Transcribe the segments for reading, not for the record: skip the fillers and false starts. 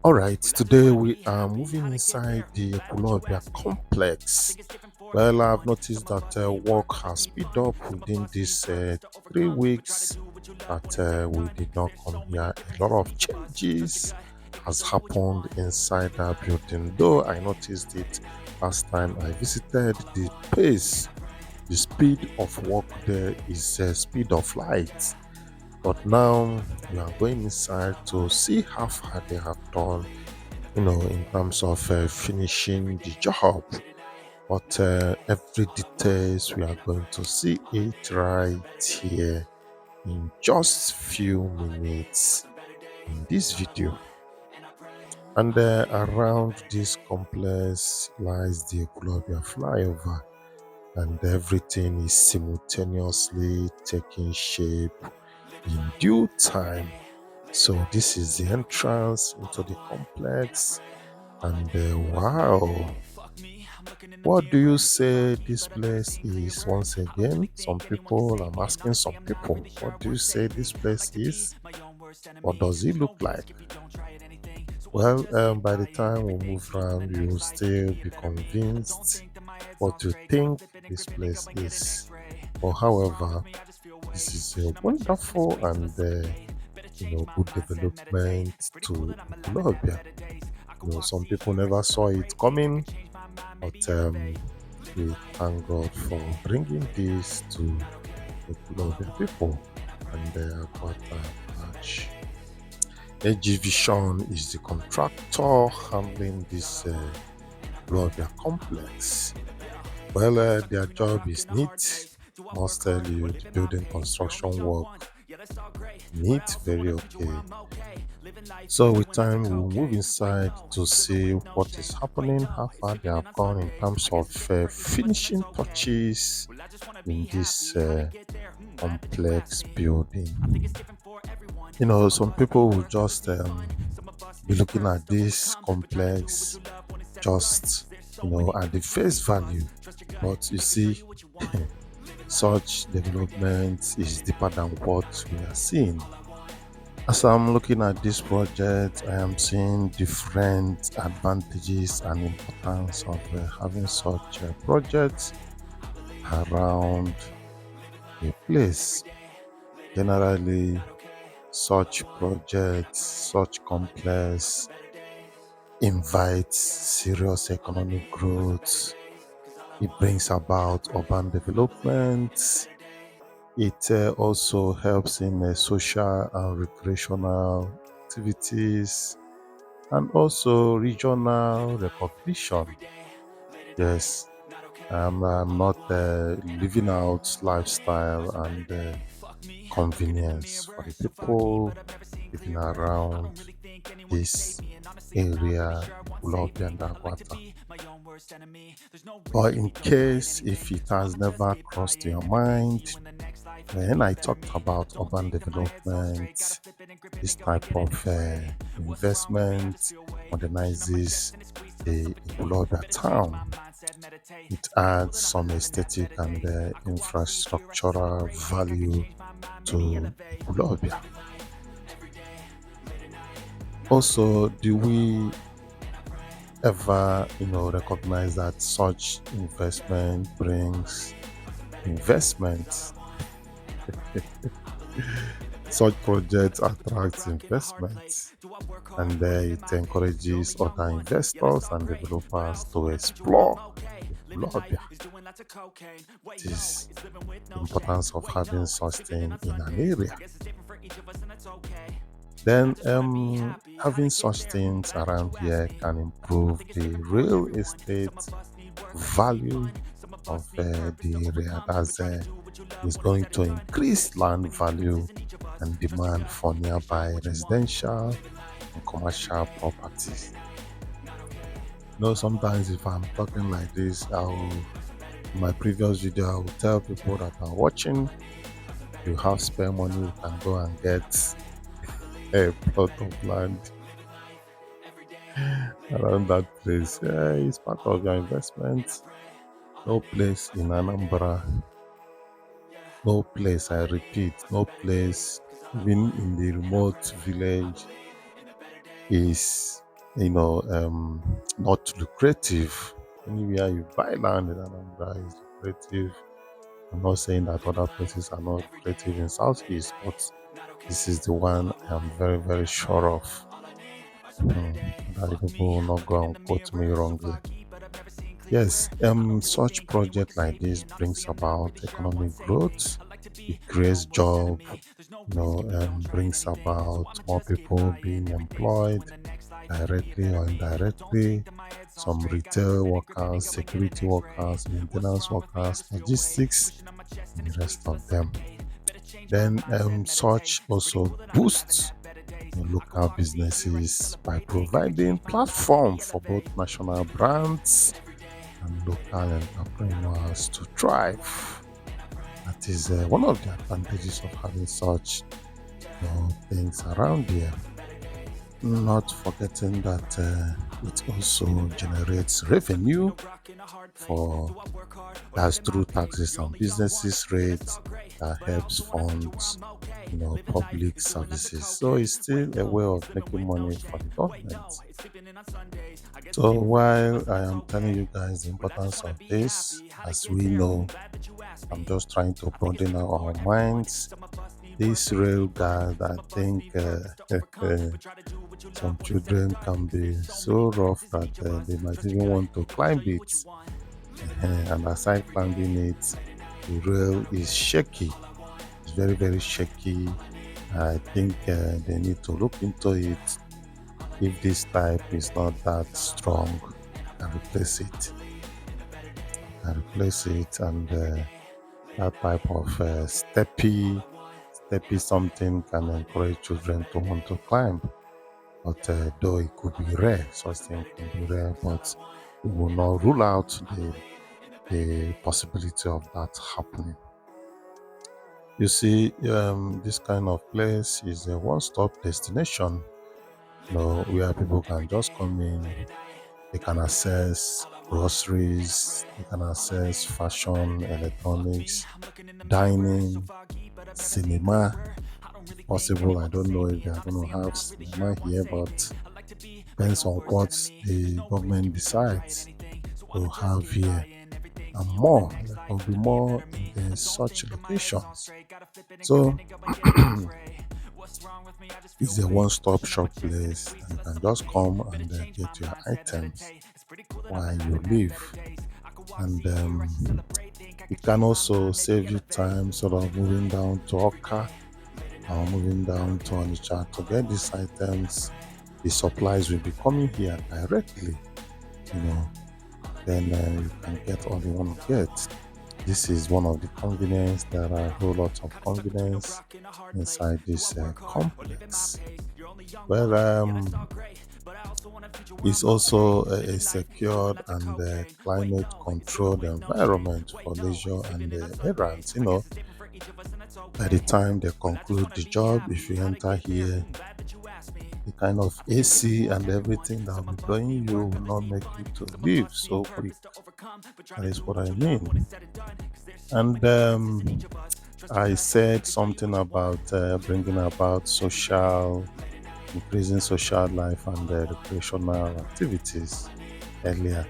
All right, today we are moving inside the Ekwulobia Complex. Well, I've noticed that work has speed up within these 3 weeks that we did not come here. A lot of changes has happened inside that building. Though I noticed it last time I visited, the pace, the speed of work there is speed of light. But now we are going inside to see how far they have done, in terms of finishing the job. But every details we are going to see it right here in just few minutes in this video. And around this complex lies the Ekwulobia flyover, and everything is simultaneously taking shape in due time. So this is the entrance into the complex, and wow, what do you say this place is? Once again, some people, I'm asking some people, what do you say this place is? What does it look like? Well, by the time we move around, you will still be convinced what you think this place is. But however, this is a wonderful and good development to Ekwulobia. Some people never saw it coming, but we thank God for bringing this to Ekwulobia people and their Aguata patch. AG Vision is the contractor handling this Ekwulobia complex. Well, their job is neat. Must tell you, the building construction work neat, very okay. So with time, we'll move inside to see what is happening, how far they have gone in terms of finishing touches in this complex building. Some people will just be looking at this complex just, at the face value. But you see, such development is deeper than what we are seeing. As I'm looking at this project, I am seeing different advantages and importance of having such projects around a place. Generally, such projects, such complex, invites serious economic growth. It brings about urban development. It also helps in social and recreational activities and also regional recognition. Yes, I'm not living out lifestyle and convenience for the people living around this area, Ekwulobia and Aguata. But in case if it has never crossed your mind, when I talked about urban development, this type of investment modernizes the Ekwulobia town. It adds some aesthetic and infrastructural value to Ekwulobia. Also, do we ever, recognize that such investment brings investment? Such projects attract investment, and it encourages other investors and developers to explore Ekwulobia. This the importance of having such thing in an area. Then having such things around here can improve the real estate value of the area. That's is going to increase land value and demand for nearby residential and commercial properties. Sometimes if I'm talking like this, in my previous video, I will tell people that are watching, you have spare money, you can go and get a plot of land around that place. Yeah, it's part of your investment. No place in Anambra, no place, I repeat, no place, even in the remote village, is not lucrative. Anywhere you buy land in Anambra is lucrative. I'm not saying that other places are not lucrative in Southeast, but this is the one I am very, very sure of. That people will not go and quote me wrongly. Yes, such project like this brings about economic growth. It creates job, brings about more people being employed directly or indirectly. Some retail workers, security workers, maintenance workers, logistics, and the rest of them. Then such also boosts local businesses by providing platform for both national brands and local entrepreneurs to thrive. That is one of the advantages of having such things around here. Not forgetting that it also generates revenue for that's through taxes and businesses rates that helps funds public services. So it's still a way of making money for the government. So while I am telling you guys the importance of this, as we know, I'm just trying to broaden our minds. This rail guide, I think some children can be so rough that they might even want to climb it. And aside climbing it, the rail is shaky. It's very, very shaky. I think they need to look into it. If this type is not that strong, and replace it. And that type of steppy something can encourage children to want to climb. But though it could be rare, such thing can be rare, but we will not rule out the possibility of that happening. You see, this kind of place is a one-stop destination, where people can just come in. They can access groceries, they can access fashion, electronics, dining, cinema. If possible, I don't know if they are going to have cinema here, but depends on what the government decides to have here. And more, there will be more in such locations. So it's a one-stop shop place. You can just come and get your items while you live. And it can also save you time sort of moving down to Oka or moving down to Onitsha to get these items. The supplies will be coming here directly, you know. Then you can get all you want to get. This is one of the convenience. There are a whole lot of convenience inside this complex. Well, it's also a secured and climate controlled environment for leisure and errands. By the time they conclude the job, if you enter here, the kind of AC and everything that will be blowing you will not make you to leave so quick. That is what I mean. And I said something about bringing about increasing social life and recreational activities earlier.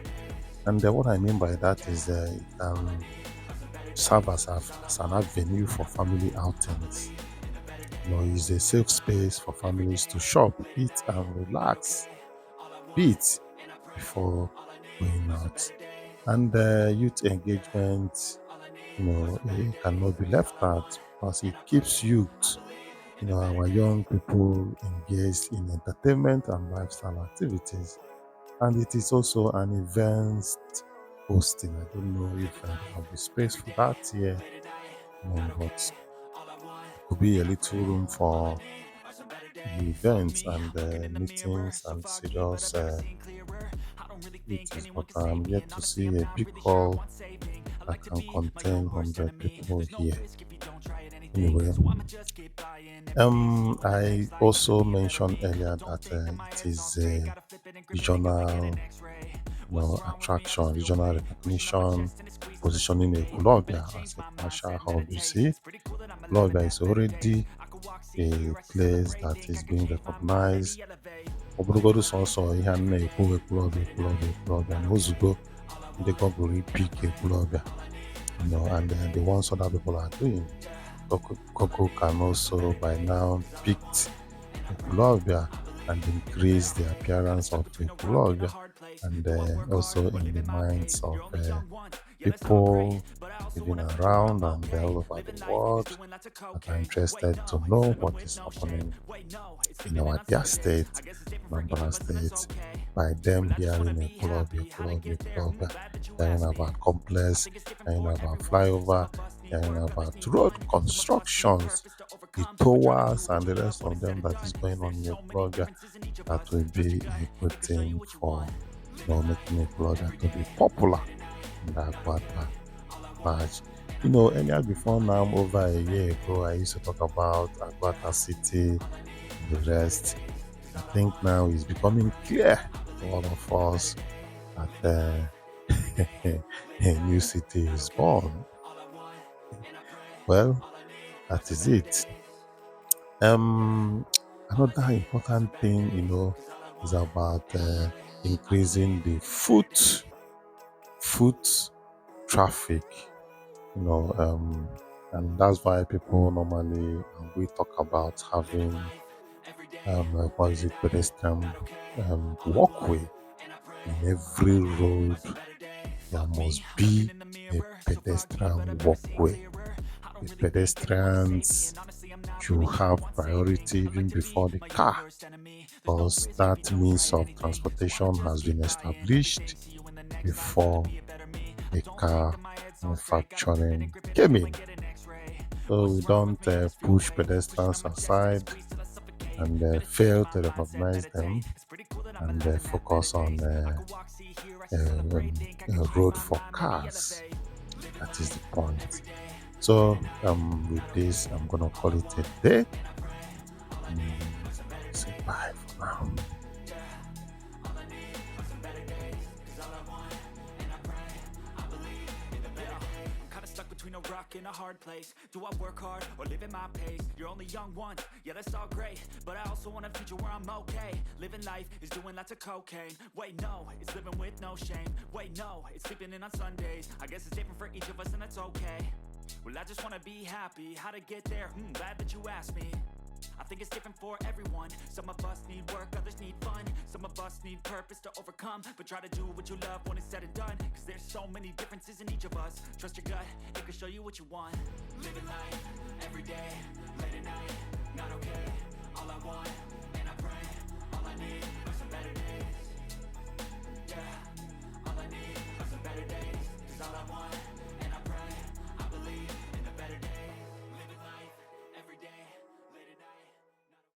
And what I mean by that is it can serve as an avenue for family outings. It's a safe space for families to shop, eat, and relax, beat before going out. And youth engagement, it cannot be left out because it keeps youth, our young people engaged in entertainment and lifestyle activities. And it is also an event hosting. I don't know if there will be space for that here, but could be a little room for events and meetings and serious meetings. But I'm yet to see a big hall that can contain 100 people here. Anyway, I also mentioned earlier that it is a regional attraction, regional recognition, positioning Ekwulobia as a commercial hub. You see, Ekwulobia is already a place that is being recognized ọ bụrụgodu sọsọ ihe a na-ekwu Ekwulobia na ozugbo ndị gọgụrụ ipik Ekwulobia, and the ones other people are doing. Coco can also by now picked Ekwulobia and increase the appearance of Ekwulobia, and also in the minds of people living around and all over the world that are interested to know what is happening in our dear state, Anambra State, by them hearing Ekwulobia, hearing about complex, hearing about flyover, hearing about road constructions, the towers, and the rest of them that is going on in Ekwulobia. That will be a good thing for making Ekwulobia to be popular in the Aguata badge. Earlier before now, over a year ago, I used to talk about Aguata City and the rest. I think now it's becoming clear to all of us that a new city is born. Well, that is it. Another important thing, is about increasing the foot traffic. And that's why people normally we talk about having what is it, pedestrian walkway in every road. There must be a pedestrian walkway. The pedestrians should have priority even before the car, because that means of transportation has been established before the car manufacturing came in. So we don't push pedestrians aside and fail to recognize them and focus on a road for cars. That is the point. So with this, I'm gonna call it a day. Say bye for now. Between a rock and a hard place. Do I work hard or live at my pace? You're only young once, yeah, that's all great, but I also want a future where I'm okay. Living life is doing lots of cocaine. Wait, no, it's living with no shame. Wait, no, it's sleeping in on Sundays. I guess it's different for each of us and that's okay. Well, I just want to be happy. How to get there? Glad that you asked me. I think it's different for everyone. Some of us need work, others need fun. Some of us need purpose to overcome. But try to do what you love when it's said and done. Cause there's so many differences in each of us. Trust your gut, it can show you what you want. Living life, every day, late at night, not okay.